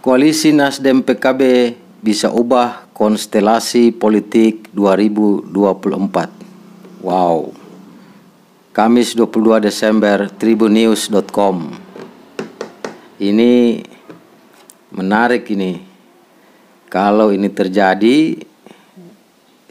Koalisi Nasdem PKB bisa ubah konstelasi politik 2024. Wow. Kamis 22 Desember, tribunnews.com. Ini menarik ini. Kalau ini terjadi,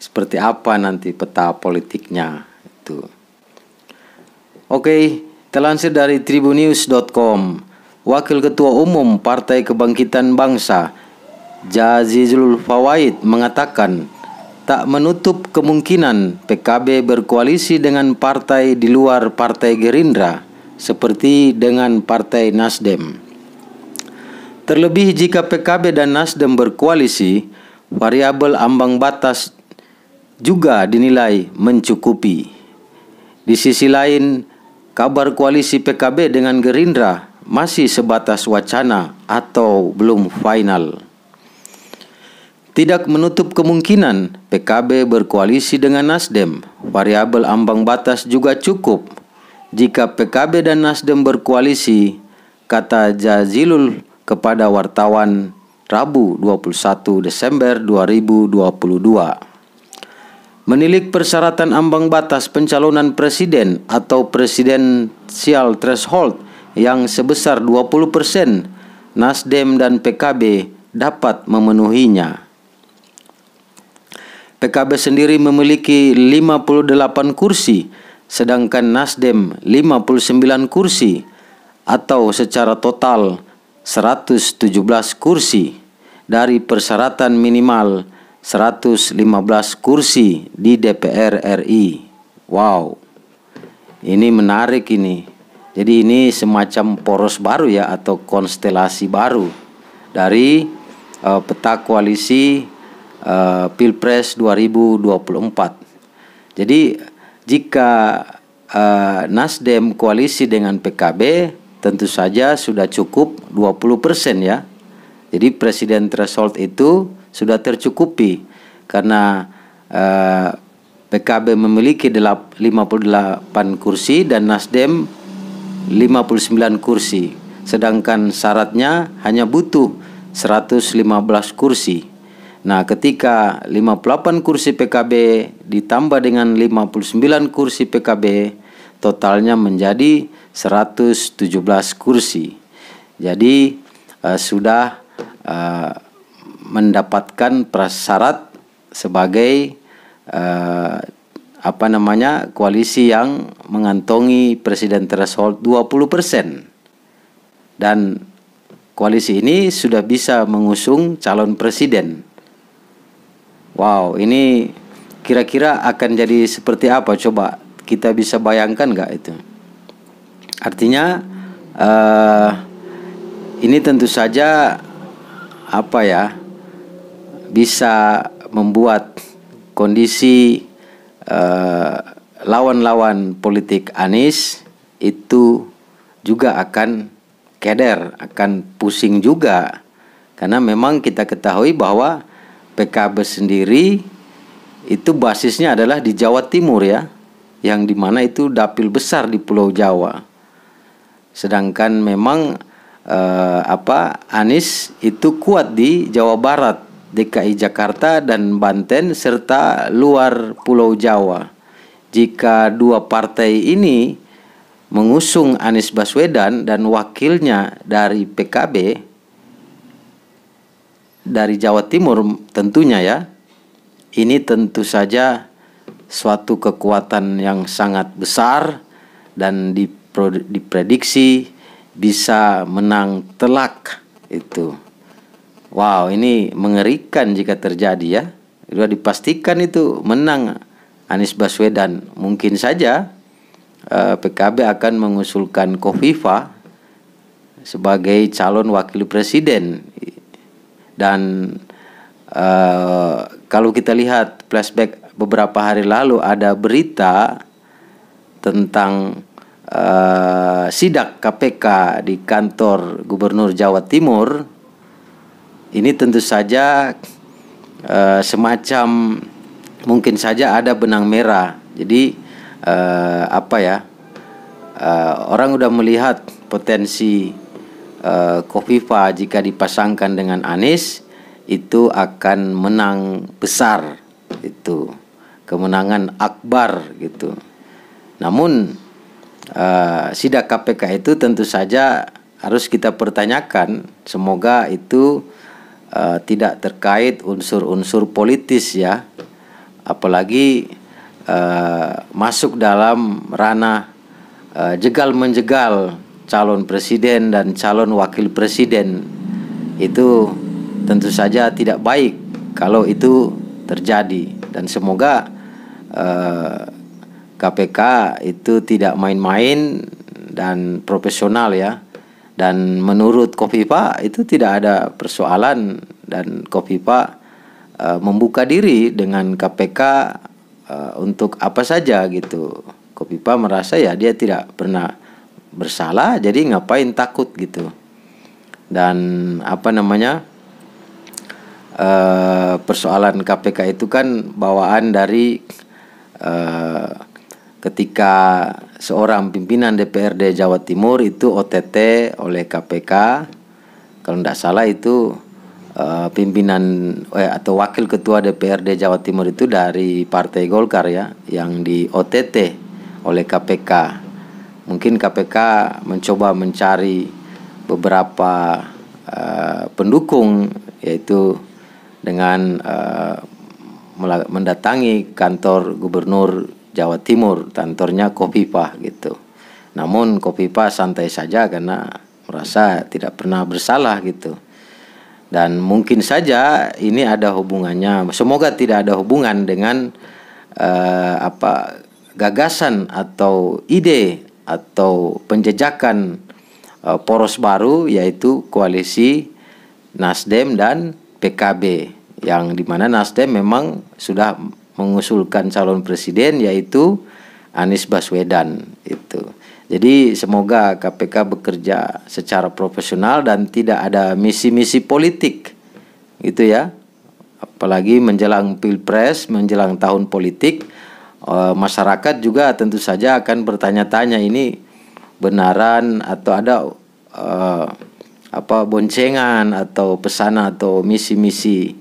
seperti apa nanti peta politiknya itu. Oke, terlansir dari tribunnews.com. Wakil Ketua Umum Partai Kebangkitan Bangsa Jazilul Fawait mengatakan tak menutup kemungkinan PKB berkoalisi dengan partai di luar Partai Gerindra seperti dengan Partai Nasdem. Terlebih jika PKB dan Nasdem berkoalisi, variabel ambang batas juga dinilai mencukupi. Di sisi lain, kabar koalisi PKB dengan Gerindra masih sebatas wacana atau belum final. Tidak menutup kemungkinan PKB berkoalisi dengan Nasdem. Variabel ambang batas juga cukup. Jika PKB dan Nasdem berkoalisi, kata Jazilul kepada wartawan Rabu 21 Desember 2022. Menilik persyaratan ambang batas pencalonan presiden atau presidensial threshold yang sebesar 20%, Nasdem dan PKB dapat memenuhinya. PKB sendiri memiliki 58 kursi, sedangkan Nasdem 59 kursi, atau secara total 117 kursi dari persyaratan minimal 115 kursi di DPR RI. Wow, ini menarik ini. Jadi ini semacam poros baru ya, atau konstelasi baru dari peta koalisi Pilpres 2024. Jadi jika Nasdem koalisi dengan PKB, tentu saja sudah cukup 20% ya. Jadi presiden threshold itu sudah tercukupi karena PKB memiliki 58 kursi dan Nasdem 59 kursi, sedangkan syaratnya hanya butuh 115 kursi. Nah, ketika 58 kursi PKB ditambah dengan 59 kursi PKB, totalnya menjadi 117 kursi. Jadi sudah mendapatkan prasyarat sebagai koalisi yang mengantongi presiden threshold 20%. Dan koalisi ini sudah bisa mengusung calon presiden. Wow, ini kira-kira akan jadi seperti apa? Coba kita bisa bayangkan nggak itu? Artinya ini tentu saja bisa membuat kondisi lawan-lawan politik Anies itu juga akan keder, akan pusing juga. Karena memang kita ketahui bahwa PKB sendiri itu basisnya adalah di Jawa Timur ya, yang dimana itu dapil besar di Pulau Jawa. Sedangkan memang Anies itu kuat di Jawa Barat, DKI Jakarta dan Banten serta luar Pulau Jawa. Jika dua partai ini mengusung Anies Baswedan dan wakilnya dari PKB dari Jawa Timur tentunya ya, ini tentu saja suatu kekuatan yang sangat besar dan diprediksi bisa menang telak itu. Wow, ini mengerikan jika terjadi ya. Sudah dipastikan itu menang Anies Baswedan. Mungkin saja PKB akan mengusulkan Khofifah sebagai calon wakil presiden. Dan kalau kita lihat flashback beberapa hari lalu, ada berita tentang sidak KPK di kantor Gubernur Jawa Timur. Ini tentu saja semacam mungkin saja ada benang merah. Jadi orang udah melihat potensi Kofifa jika dipasangkan dengan Anies itu akan menang besar, itu kemenangan akbar gitu. Namun sidak KPK itu tentu saja harus kita pertanyakan, semoga itu tidak terkait unsur-unsur politis ya, apalagi masuk dalam ranah jegal menjegal calon presiden dan calon wakil presiden. Itu tentu saja tidak baik kalau itu terjadi, dan semoga KPK itu tidak main-main dan profesional ya. Dan menurut Kofifa itu tidak ada persoalan, dan Kofifa membuka diri dengan KPK untuk apa saja gitu. Kofifa merasa ya dia tidak pernah bersalah, jadi ngapain takut gitu. Dan persoalan KPK itu kan bawaan dari ketika seorang pimpinan DPRD Jawa Timur itu OTT oleh KPK, kalau tidak salah itu pimpinan atau wakil ketua DPRD Jawa Timur itu dari Partai Golkar ya, yang di OTT oleh KPK. Mungkin KPK mencoba mencari beberapa pendukung, yaitu dengan mendatangi kantor gubernur Jawa Timur, kantornya Kofifa gitu. Namun Kofifa santai saja karena merasa tidak pernah bersalah gitu. Dan mungkin saja ini ada hubungannya, semoga tidak ada hubungan dengan gagasan atau ide atau penjejakan poros baru, yaitu koalisi Nasdem dan PKB, yang dimana Nasdem memang sudah mengusulkan calon presiden yaitu Anies Baswedan itu. Jadi semoga KPK bekerja secara profesional dan tidak ada misi-misi politik gitu ya. Apalagi menjelang Pilpres, menjelang tahun politik, masyarakat juga tentu saja akan bertanya-tanya, ini benaran atau ada boncengan atau pesanan atau misi-misi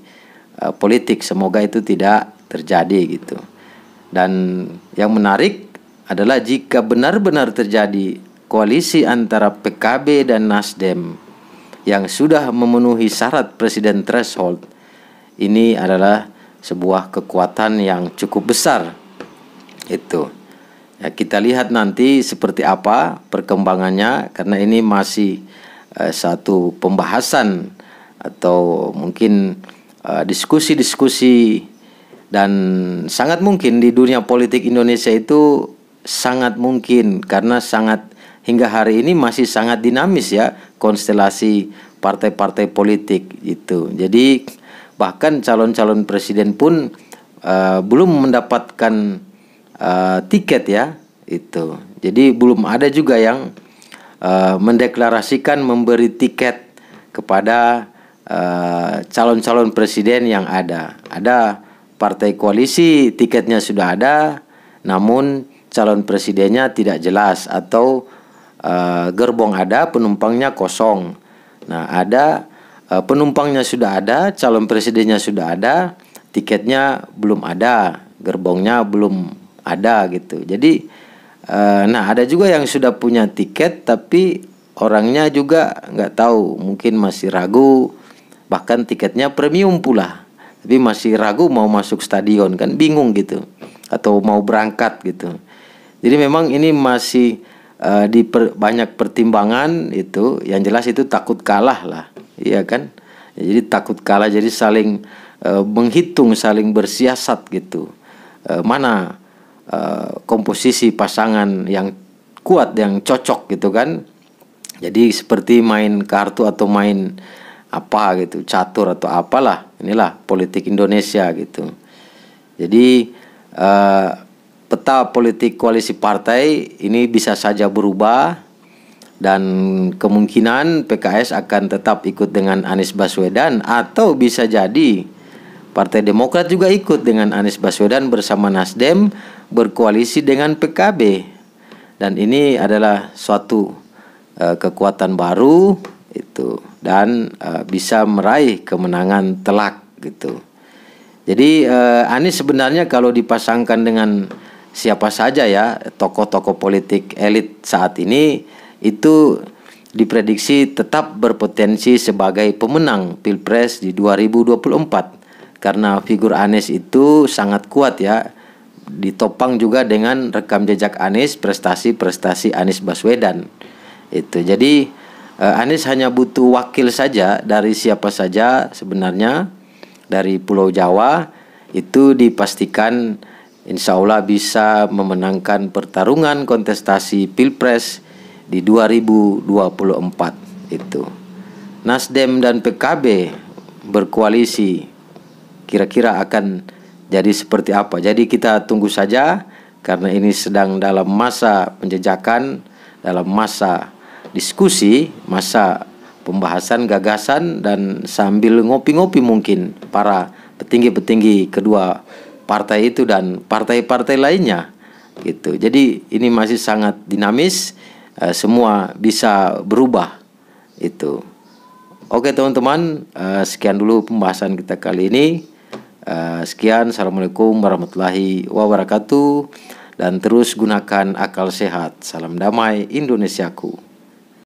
politik. Semoga itu tidak terjadi gitu. Dan yang menarik adalah jika benar-benar terjadi koalisi antara PKB dan Nasdem yang sudah memenuhi syarat presiden threshold, ini adalah sebuah kekuatan yang cukup besar itu. Ya, kita lihat nanti seperti apa perkembangannya, karena ini masih satu pembahasan atau mungkin diskusi-diskusi. Dan sangat mungkin di dunia politik Indonesia itu sangat mungkin, karena hingga hari ini masih sangat dinamis ya konstelasi partai-partai politik itu. Jadi bahkan calon-calon presiden pun belum mendapatkan tiket ya itu. Jadi belum ada juga yang mendeklarasikan memberi tiket kepada calon-calon presiden yang ada. Ada partai koalisi tiketnya sudah ada, namun calon presidennya tidak jelas, atau gerbong ada, penumpangnya kosong. Nah, ada penumpangnya sudah ada, calon presidennya sudah ada, tiketnya belum ada, gerbongnya belum ada gitu. Jadi ada juga yang sudah punya tiket tapi orangnya juga nggak tahu, mungkin masih ragu, bahkan tiketnya premium pula, tapi masih ragu mau masuk stadion, kan bingung gitu, atau mau berangkat gitu. Jadi memang ini masih banyak pertimbangan itu. Yang jelas itu takut kalah lah, iya kan? Ya, jadi takut kalah, jadi saling menghitung, saling bersiasat gitu. Mana komposisi pasangan yang kuat, yang cocok gitu kan? Jadi seperti main kartu atau main apa gitu, catur atau apalah, inilah politik Indonesia gitu. Jadi peta politik koalisi partai ini bisa saja berubah, dan kemungkinan PKS akan tetap ikut dengan Anies Baswedan, atau bisa jadi Partai Demokrat juga ikut dengan Anies Baswedan bersama Nasdem berkoalisi dengan PKB. Dan ini adalah suatu kekuatan baru itu, dan bisa meraih kemenangan telak gitu. Jadi Anies sebenarnya kalau dipasangkan dengan siapa saja ya, tokoh-tokoh politik elit saat ini, itu diprediksi tetap berpotensi sebagai pemenang Pilpres di 2024, karena figur Anies itu sangat kuat ya, ditopang juga dengan rekam jejak Anies, prestasi-prestasi Anies Baswedan itu. Jadi Anies hanya butuh wakil saja dari siapa saja sebenarnya dari Pulau Jawa, itu dipastikan insya Allah bisa memenangkan pertarungan kontestasi Pilpres di 2024 itu. Nasdem dan PKB berkoalisi, kira-kira akan jadi seperti apa? Jadi kita tunggu saja, karena ini sedang dalam masa penjejakan, dalam masa diskusi, masa pembahasan gagasan, dan sambil ngopi-ngopi mungkin para petinggi-petinggi kedua partai itu dan partai-partai lainnya gitu. Jadi ini masih sangat dinamis, semua bisa berubah itu. Oke teman-teman, sekian dulu pembahasan kita kali ini. Sekian, assalamualaikum warahmatullahi wabarakatuh, dan terus gunakan akal sehat. Salam damai Indonesiaku.